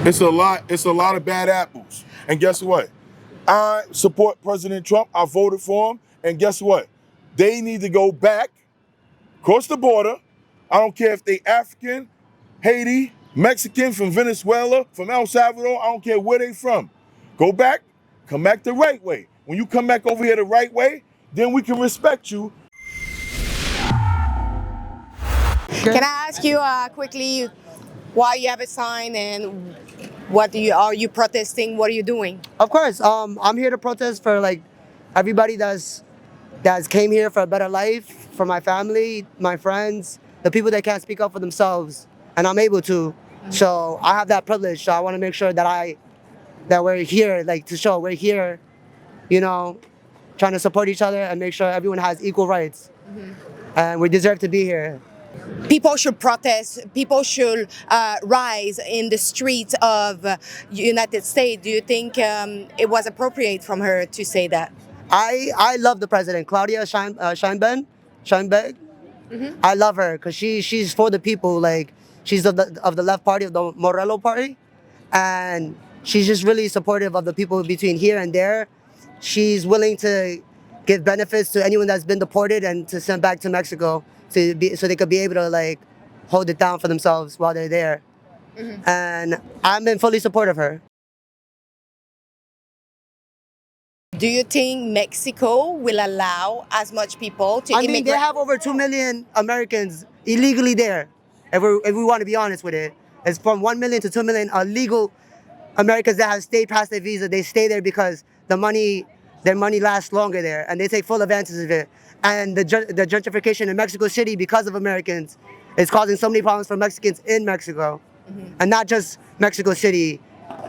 It's a lot. It's a lot of bad apples. And guess what? I support President Trump. I voted for him. And guess what? They need to go back, cross the border. I don't care if they African, Haiti, Mexican, from Venezuela, from El Salvador. I don't care where they from. Go back, come back the right way. When you come back over here the right way, then we can respect you. Can I ask you quickly why you have a sign and are you protesting? What are you doing? Of course, I'm here to protest for like everybody that's came here for a better life, for my family, my friends, the people that can't speak up for themselves, and I'm able to. So I have that privilege. So I want to make sure that we're here, like to show we're here, you know, trying to support each other and make sure everyone has equal rights, and we deserve to be here. People should protest. People should rise in the streets of United States. Do you think it was appropriate from her to say that? I love the president, Claudia Sheinbaum. I love her because she's for the people. Like she's of the left party, of the Morello party, and she's just really supportive of the people between here and there. She's willing to give benefits to anyone that's been deported and to send back to Mexico so they could be able to like hold it down for themselves while they're there. And I'm in fully support of her. Do you think Mexico will allow as much people to I immigrate? mean, they have over 2 million Americans illegally there. If we want to be honest with it, it's from 1 million to 2 million illegal Americans that have stayed past their visa. They stay there because their money lasts longer there, and they take full advantage of it. And the gentrification in Mexico City because of Americans is causing so many problems for Mexicans in Mexico, and not just Mexico City.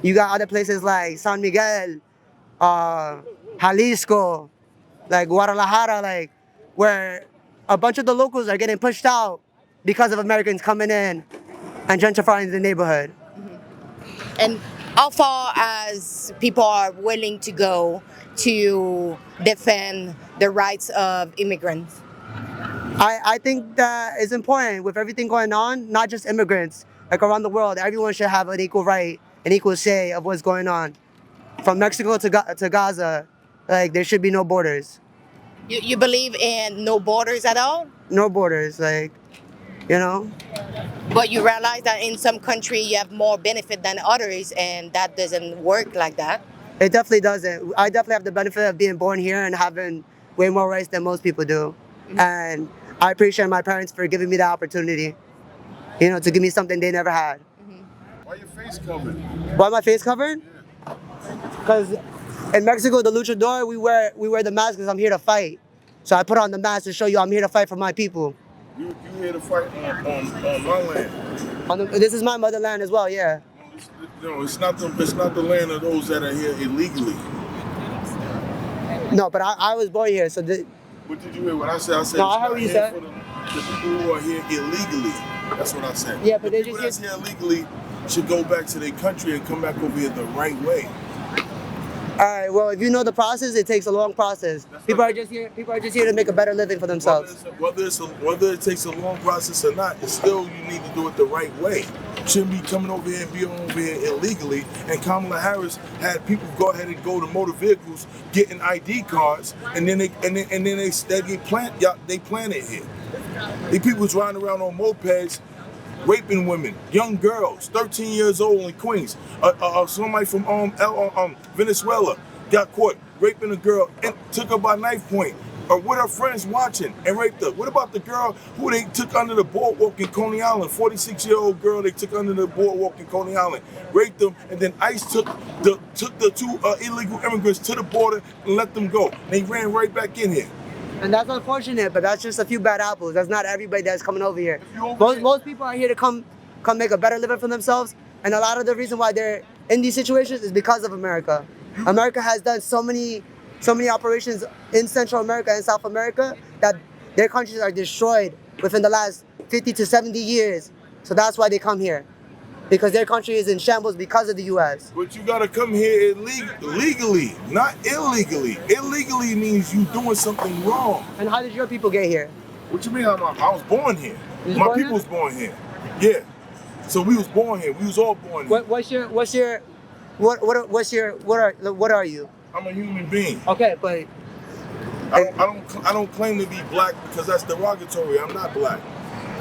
You got other places like San Miguel, Jalisco, like Guadalajara, like where a bunch of the locals are getting pushed out because of Americans coming in and gentrifying the neighborhood. And how far as people are willing to go to defend the rights of immigrants? I think that it's important with everything going on, not just immigrants, like around the world, everyone should have an equal right, an equal say of what's going on. From Mexico to Gaza, like there should be no borders. You believe in no borders at all? No borders, like, you know? But you realize that in some country you have more benefit than others, and that doesn't work like that. It definitely doesn't. I definitely have the benefit of being born here and having way more rights than most people do. And I appreciate my parents for giving me the opportunity, you know, to give me something they never had. Why your face covered? Why my face covered? Because in Mexico, the luchador, we wear the mask because I'm here to fight. So I put on the mask to show you I'm here to fight for my people. You here to fight on my land? This is my motherland as well, yeah. No, it's not the land of those that are here illegally. No, but I was born here, so. What did you hear? What I said? I said No, I heard what you said. For the people who are here illegally. That's what I said. Yeah, but the people that's here illegally should go back to their country and come back over here the right way. All right. Well, if you know the process, it takes a long process. People are just here to make a better living for themselves. Whether it takes a long process or not, it's still you need to do it the right way. You shouldn't be coming over here and being over here illegally. And Kamala Harris had people go ahead and go to motor vehicles, getting ID cards, and then they plant it here. These people's riding around on mopeds, raping women, young girls, 13 years old in Queens. Somebody from Venezuela got caught raping a girl and took her by knife point, or with her friends watching and raped her. What about the girl who they took under the boardwalk in Coney Island? 46-year-old girl they took under the boardwalk in Coney Island, raped them, and then ICE took the two illegal immigrants to the border and let them go. They ran right back in here. And that's unfortunate, but that's just a few bad apples. That's not everybody that's coming over here. Most people are here to come make a better living for themselves. And a lot of the reason why they're in these situations is because of America. America has done so many operations in Central America and South America that their countries are destroyed within the last 50 to 70 years. So that's why they come here. Because their country is in shambles because of the U.S. But you gotta come here legally, not illegally. Illegally means you doing something wrong. And how did your people get here? What you mean? I was born here. My people's born here. Yeah. So we was born here. We was all born here. What are you? I'm a human being. Okay, but I don't claim to be black because that's derogatory. I'm not black.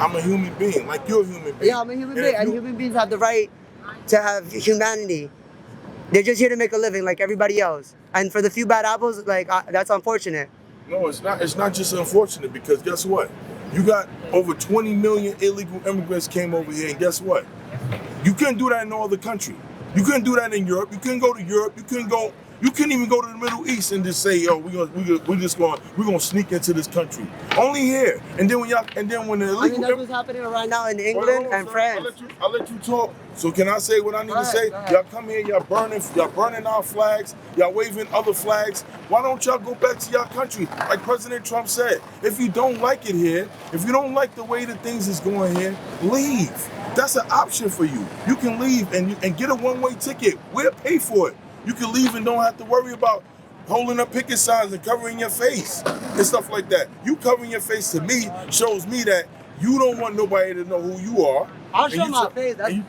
I'm a human being, like you're a human being. yeah, I'm a human being, and human beings have the right to have humanity. They're just here to make a living like everybody else. And for the few bad apples, like that's unfortunate. No, it's not. It's not just unfortunate because guess what? You got over 20 million illegal immigrants came over here, and guess what? You couldn't do that in no other country. You couldn't do that in Europe. You couldn't go to Europe. You couldn't even go to the Middle East and just say, "Yo, we're gonna sneak into this country." Only here. And then when the illegal, I mean, that's what's happening right now in England and France. I'll let you talk. So can I say what I need to say? Y'all come here, y'all burning our flags, y'all waving other flags. Why don't y'all go back to your country? Like President Trump said, if you don't like it here, if you don't like the way that things is going here, leave. That's an option for you. You can leave and get a one-way ticket. We'll pay for it. You can leave and don't have to worry about holding up picket signs and covering your face and stuff like that. You covering your face to me shows me that you don't want nobody to know who you are. I'll show my face. I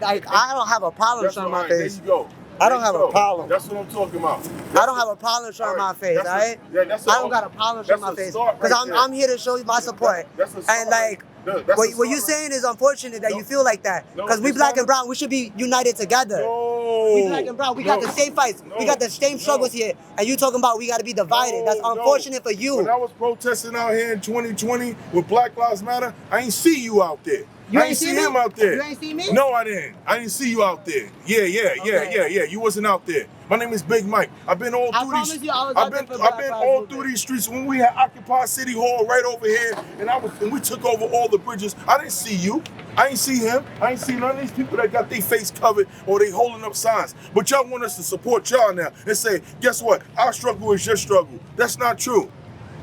don't have a problem showing my face. There you go. I don't have a problem. That's what I'm talking about. I don't have a problem showing my face, all right? I don't got a problem showing my face. Because I'm here to show you my support. And like, what you're saying is unfortunate that you feel like that. Because we black and brown, we should be united together. We black and brown, we got the same fights. We got the same struggles here. And you talking about we got to be divided. That's unfortunate for you. When I was protesting out here in 2020 with Black Lives Matter, I ain't see you out there. You I ain't see him out there. You ain't see me? No, I didn't. I didn't see you out there. Yeah. You wasn't out there. My name is Big Mike. I've been all through these. I've been all through these streets. When we had occupied City Hall right over here, and we took over all the bridges. I didn't see you. I ain't see him. I ain't see none of these people that got their face covered or they holding up signs. But y'all want us to support y'all now and say, guess what? Our struggle is your struggle. That's not true.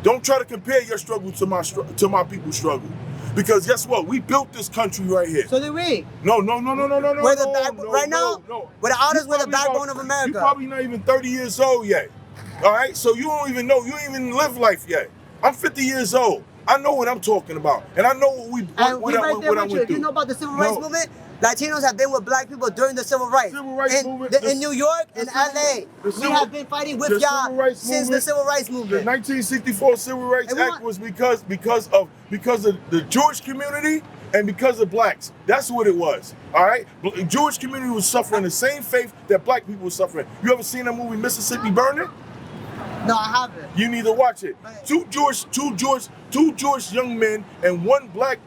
Don't try to compare your struggle to my people's struggle. Because guess what? We built this country right here. So did we. No. We're the artists, we're the backbone of America. You're probably not even 30 years old yet. All right? So you don't even know. You ain't even live life yet. I'm 50 years old. I know what I'm talking about. And I know what I went through. You know about the civil rights movement? Latinos have been with black people during the civil rights. In New York, in LA, we have been fighting with y'all since the civil rights movement. The 1964 Civil Rights Act was because of the Jewish community and because of blacks. That's what it was. All right? The Jewish community was suffering the same fate that black people were suffering. You ever seen that movie Mississippi Burning? No, I haven't. You need to watch it. Two Jewish young men and one black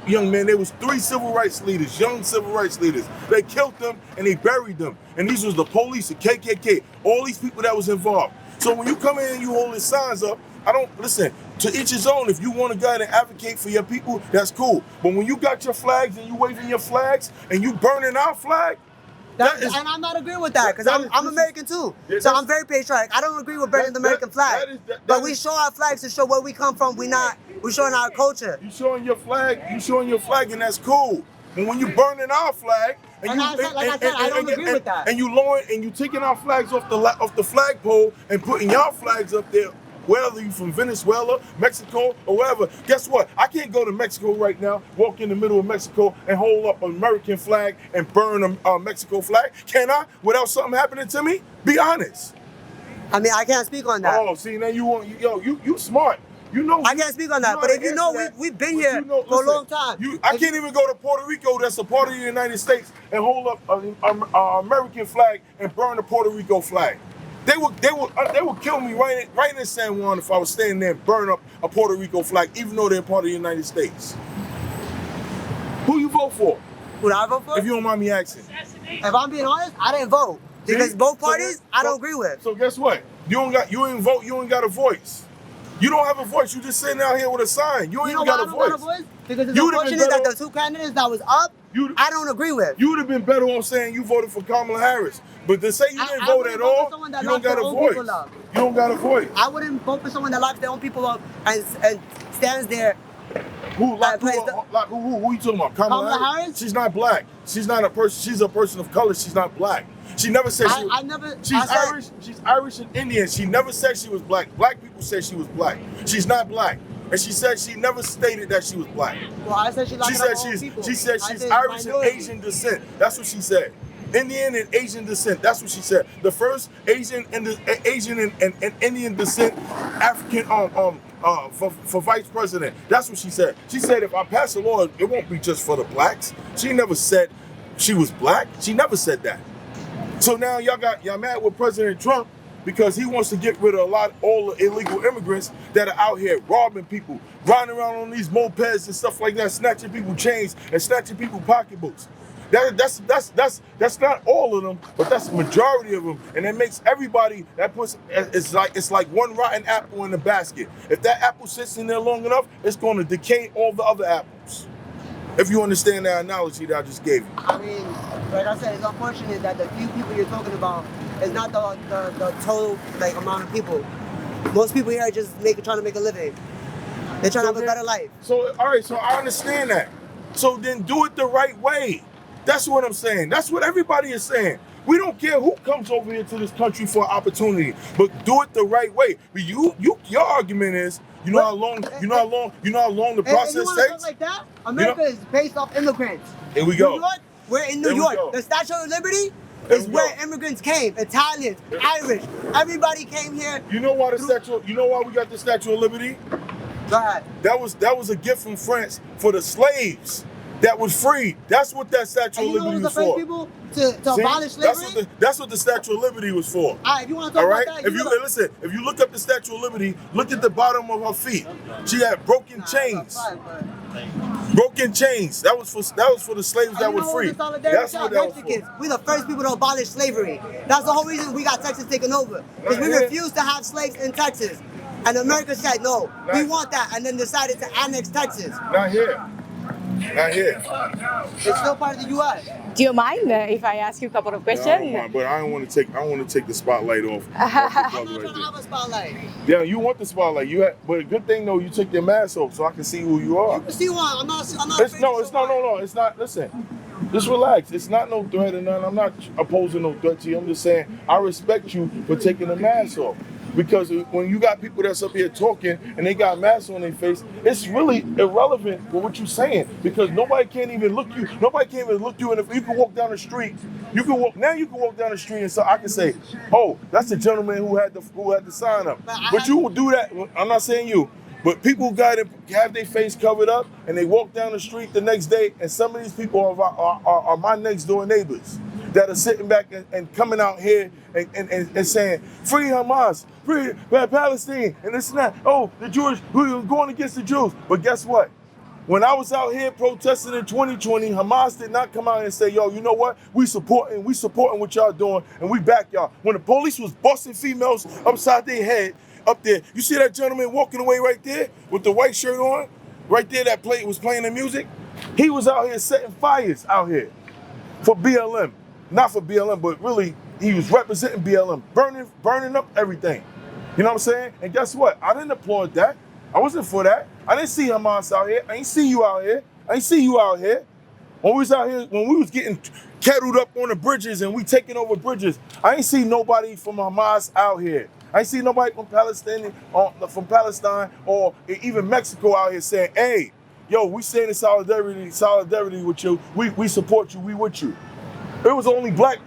young man. There was 3 civil rights leaders, young civil rights leaders. They killed them and they buried them. And these was the police, the KKK, all these people that was involved. So when you come in and you holding signs up, I don't listen. To each his own. If you want to go ahead and advocate for your people, that's cool. But when you got your flags and you waving your flags and you burning our flag. And I'm not agreeing with that because I'm American too. So I'm very patriotic. I don't agree with burning the American flag. But we show our flags to show where we come from. We're showing our culture. You showing your flag, and that's cool. But when you burning our flag, I don't agree with that. And you lowering and you taking our flags off the flagpole and putting your flags up there. Whether you from Venezuela, Mexico, or wherever, guess what? I can't go to Mexico right now, walk in the middle of Mexico and hold up an American flag and burn a Mexico flag. Can I? Without something happening to me? Be honest. I mean, I can't speak on that. Oh, see, now you smart. You know. I can't speak on that, but if you know, we've been here for a long time. I can't even go to Puerto Rico, that's a part of the United States, and hold up an American flag and burn the Puerto Rico flag. They would kill me right in San Juan if I was standing there and burn up a Puerto Rico flag, even though they're part of the United States. Who you vote for? Who I vote for? If you don't mind me asking. If I'm being honest, I didn't vote because both parties I don't agree with. So guess what? You ain't vote. You ain't got a voice. You don't have a voice. You just sitting out here with a sign. You ain't got a voice. Because it's unfortunate that the 2 candidates that was up, I don't agree with. You would have been better off saying you voted for Kamala Harris. But to say you didn't vote at all, you don't got a voice. You don't got a voice. I wouldn't vote for someone that locks their own people up and stands there. Who you talking about? Kamala Harris? She's not black. She's not a person. She's a person of color. She's not black. She never said she was. She's Irish and Indian. She never said she was black. Black people said she was black. She's not black. And she said she never stated that she was black. Well, I said she She said she's Irish and Asian descent. That's what she said. Indian and Asian descent. That's what she said. The first Asian and Indian descent African for vice president. That's what she said. She said if I pass a law, it won't be just for the blacks. She never said she was black. She never said that. So now y'all mad with President Trump because he wants to get rid of all the illegal immigrants that are out here robbing people, riding around on these mopeds and stuff like that, snatching people chains and snatching people pocketbooks. That's not all of them, but that's the majority of them, and it makes everybody it's like one rotten apple in the basket. If that apple sits in there long enough, it's going to decay all the other apples. If you understand that analogy that I just gave you. I mean, like I said, it's unfortunate that the few people you're talking about is not the total like amount of people. Most people here are just trying to make a living. They're trying to have a better life. So all right, so I understand that. So then do it the right way. That's what I'm saying. That's what everybody is saying. We don't care who comes over here to this country for opportunity, but do it the right way. But your argument is, you know how long the process takes. Like that? America is based off immigrants. Here we go. New York, we're in New York. The Statue of Liberty is where immigrants came. Italians, Irish, everybody came here. You know why we got the Statue of Liberty? Go ahead. That was a gift from France for the slaves that was freed. That's what that Statue of Liberty was for. You know who was the first people to abolish slavery? That's what the Statue of Liberty was for. All right, if you want to talk about that, listen, if you look up the Statue of Liberty, look at the bottom of her feet. She had broken chains. Broken chains. That was for the slaves that were free. That's what that was for. We're the first people to abolish slavery. That's the whole reason we got Texas taken over. Because we refused to have slaves in Texas. And America said, no, we want that, and then decided to annex Texas. Not here. Not here. It's still part of the U.S. Do you mind if I ask you a couple of questions? I don't mind, but I want to take the spotlight off. I'm not trying to have a spotlight. Yeah, you want the spotlight. But a good thing though, you took your mask off so I can see who you are. You can see one. I'm not. It's not. Listen, just relax. It's not no threat or none. I'm not opposing no threat to you. I'm just saying I respect you for taking the mask off. Because when you got people that's up here talking and they got masks on their face, it's really irrelevant for what you're saying. Because nobody can even look you. And if you can walk down the street, you can walk down the street and so I can say, oh, that's the gentleman who had the sign up. But you will do that. I'm not saying you. But people got to have their face covered up and they walk down the street the next day, and some of these people are my next door neighbors that are sitting back and coming out here and saying, free Hamas, free Palestine, and this and that. Oh, the Jewish, we're going against the Jews. But guess what? When I was out here protesting in 2020, Hamas did not come out and say, yo, you know what? We supporting what y'all doing, and we back y'all. When the police was busting females upside their head up there, you see that gentleman walking away right there with the white shirt on, right there that was playing the music? He was out here setting fires out here for BLM. Not for BLM, but really, he was representing BLM, burning up everything. You know what I'm saying? And guess what? I didn't applaud that. I wasn't for that. I didn't see Hamas out here. I ain't see you out here. When we was out here, when we was getting kettled up on the bridges and we taking over bridges, I ain't see nobody from Hamas out here. I ain't see nobody from Palestine or even Mexico out here saying, hey, yo, we stand in solidarity with you. We support you. We with you. It was only black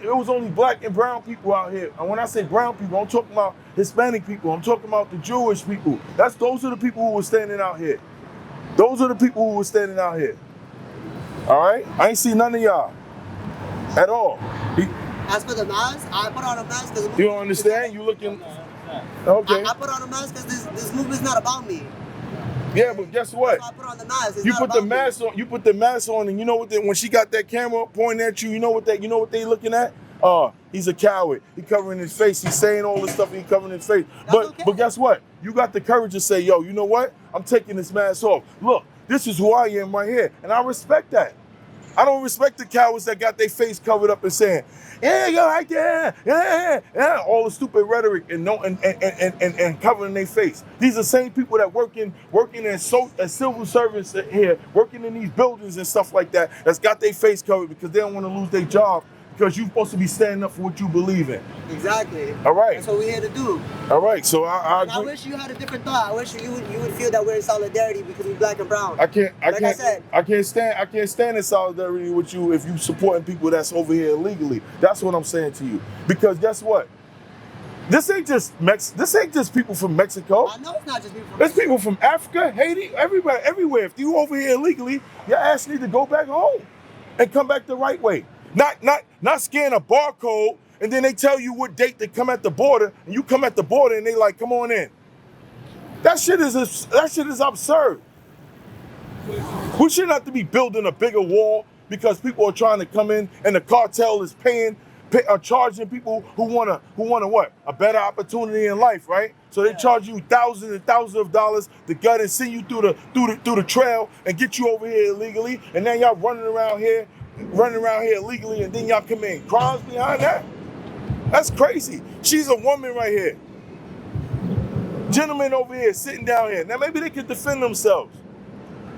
and brown people out here. And when I say brown people, I'm talking about Hispanic people. I'm talking about the Jewish people. Those are the people who were standing out here. All right? I ain't see none of y'all at all. As for the mask, I put on a mask because you don't understand? You looking okay. I put on a mask because this movement's not about me. Yeah, but guess what? I put on the mask. You put the mask on, and you know what? When she got that camera pointing at you, you know what they looking at? He's a coward. He covering his face. He's saying all this stuff. And he covering his face. But guess what? You got the courage to say, yo, you know what? I'm taking this mask off. Look, this is who I am right here, and I respect that. I don't respect the cowards that got their face covered up and saying, yeah, you're right there, yeah, all the stupid rhetoric and covering their face. These are the same people that working as civil servants here, working in these buildings and stuff like that, that's got their face covered because they don't want to lose their job because you're supposed to be standing up for what you believe in. Exactly. All right. That's what we're here to do. All right. So I And I agree. wish you had a different thought. I wish you would feel that we're in solidarity because we're black and brown. I can't said. stand in solidarity with you if you supporting people that's over here illegally. That's what I'm saying to you. Because guess what? This ain't just people from Mexico. I know it's not just people from There's people from Africa, Haiti, everywhere. If you over here illegally, your ass need to go back home and come back the right way. Not scan a barcode and then they tell you what date they come at the border and you come at the border and they like, come on in. That shit is absurd. We shouldn't have to be building a bigger wall because people are trying to come in and the cartel is charging people who wanna what? A better opportunity in life, right? So they charge you thousands and thousands of dollars to gut and send you through the trail and get you over here illegally, and then y'all running around here illegally, and then y'all commit crimes behind that. That's crazy. She's a woman right here. Gentlemen over here sitting down here. Now maybe they can defend themselves.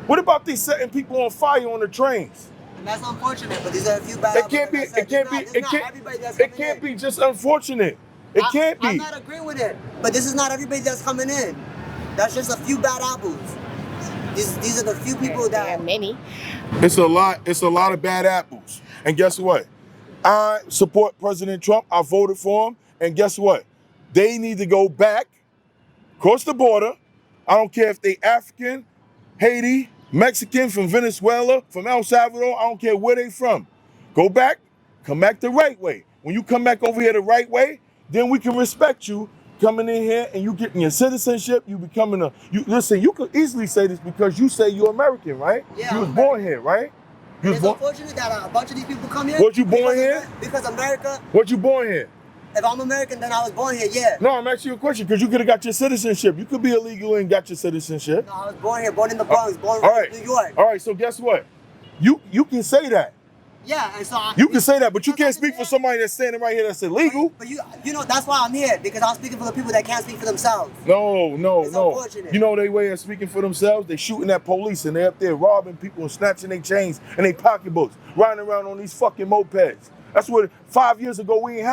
What about these setting people on fire on the trains? And that's unfortunate, but these are a few bad apples. It can't be just unfortunate. It can't be. I'm not agreeing with it, but this is not everybody that's coming in. That's just a few bad apples. These are the few people that. There are many. It's a lot of bad apples. And guess what? I support President Trump. I voted for him. And guess what? They need to go back, cross the border. I don't care if they African, Haiti, Mexican, from Venezuela, from El Salvador, I don't care where they from. Go back, come back the right way. When you come back over here the right way, then we can respect you coming in here and you getting your citizenship, you becoming listen, you could easily say this because you say you're American, right? Yeah, you was born here, right? It's unfortunate that a bunch of these people come here. Was you born here? Because America. Was you born here? If I'm American, then I was born here, yeah. No, I'm asking you a question because you could have got your citizenship. You could be illegal and got your citizenship. No, I was born here, born in the Bronx, born in New York. All right, so guess what? You can say that. Yeah, and so you can say that, but you can't speak for somebody that's standing right here that's illegal. But you know, that's why I'm here, because I'm speaking for the people that can't speak for themselves. No. Unfortunate. You know they way of speaking for themselves? They shooting at police and they up there robbing people and snatching their chains and their pocketbooks, riding around on these fucking mopeds. That's what 5 years ago we ain't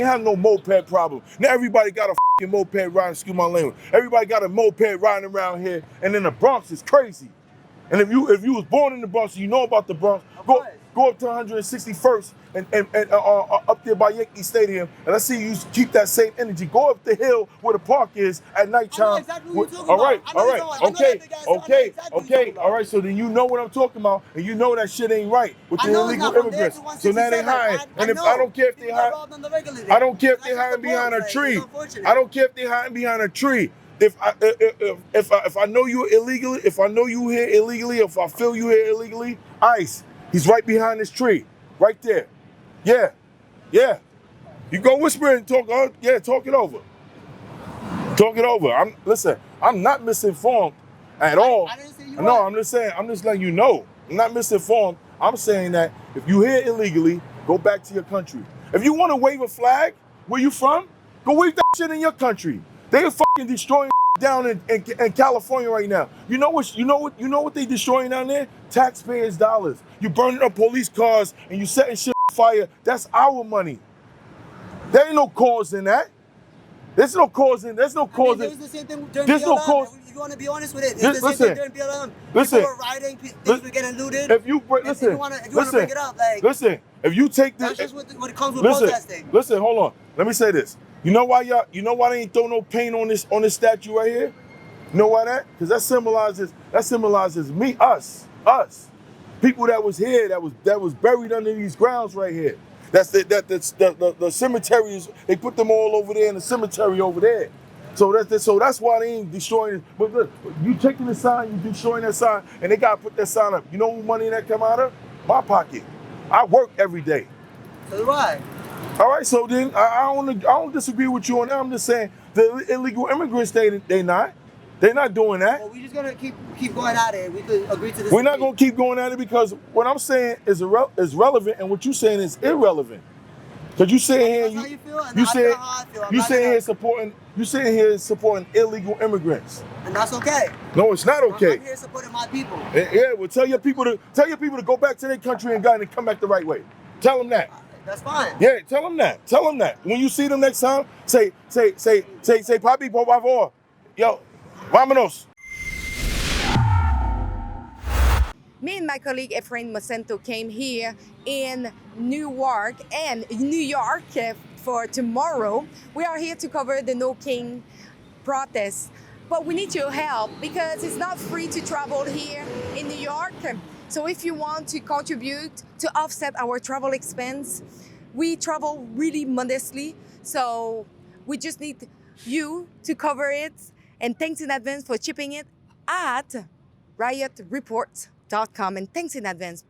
have no moped problem. Now everybody got a fucking moped riding, excuse my language. Everybody got a moped riding around here, and then the Bronx is crazy. And if you was born in the Bronx, you know about the Bronx. Go up to 161st and up there by Yankee Stadium, and let's see you keep that same energy. Go up the hill where the park is at nighttime. I know exactly what you're talking about. All right, okay. All right, so then you know what I'm talking about, and you know that shit ain't right with the illegal immigrants. So now they hiding, and if I don't care if they hide, I don't care if they hiding behind a tree. I don't care if they hiding behind a tree. If I know you illegally, if I know you here illegally, if I feel you here illegally, ICE. He's right behind this tree, right there. Yeah. You go whisper and talk. Talk it over. Talk it over. Listen. I'm not misinformed at all. I didn't say you No, were. I'm just saying. I'm just letting you know. I'm not misinformed. I'm saying that if you here illegally, go back to your country. If you want to wave a flag, where you from? Go wave that shit in your country. They are fucking destroying down in California right now. You know what they destroying down there? Taxpayers' dollars. You burning up police cars and you setting shit on fire. That's our money. There ain't no cause in that. There's no cause in. There's no cause in. It was the same thing during There's BLM. no cause. If you want to be honest with it, it's the Listen. same thing during BLM. Listen. People were rioting, things were getting looted. If you want to bring it up, like, listen. If you take this, that's just what it comes with protesting. Listen, hold on. Let me say this. You know why they ain't throw no paint on this statue right here? You know why that? Because that symbolizes me, us. People that was here, that was buried under these grounds right here. That's the cemeteries. They put them all over there in the cemetery over there. So that's why they ain't destroying it. But look, you taking the sign, you destroying that sign, and they gotta put that sign up. You know who money that come out of? My pocket. I work every day. So do I. All right, so then I don't disagree with you on that. I'm just saying the illegal immigrants, they're not doing that. Well, we're just gonna keep going at it. We could agree to this. We're not gonna keep going at it because what I'm saying is relevant, and what you're saying is irrelevant. Because you saying here, you saying here supporting illegal immigrants, and that's okay. No, it's not okay. I'm here supporting my people. Yeah, well, tell your people to go back to their country and come back the right way. Tell them that. That's fine. Yeah, tell them that. Tell them that. When you see them next time, say, papi, por favor. Yo, vámonos. Me and my colleague Efrain Mocento came here in Newark and New York for tomorrow. We are here to cover the No King protest, but we need your help because it's not free to travel here in New York. So if you want to contribute to offset our travel expense, we travel really modestly, so we just need you to cover it. And thanks in advance for chipping it at riotreport.com, and thanks in advance.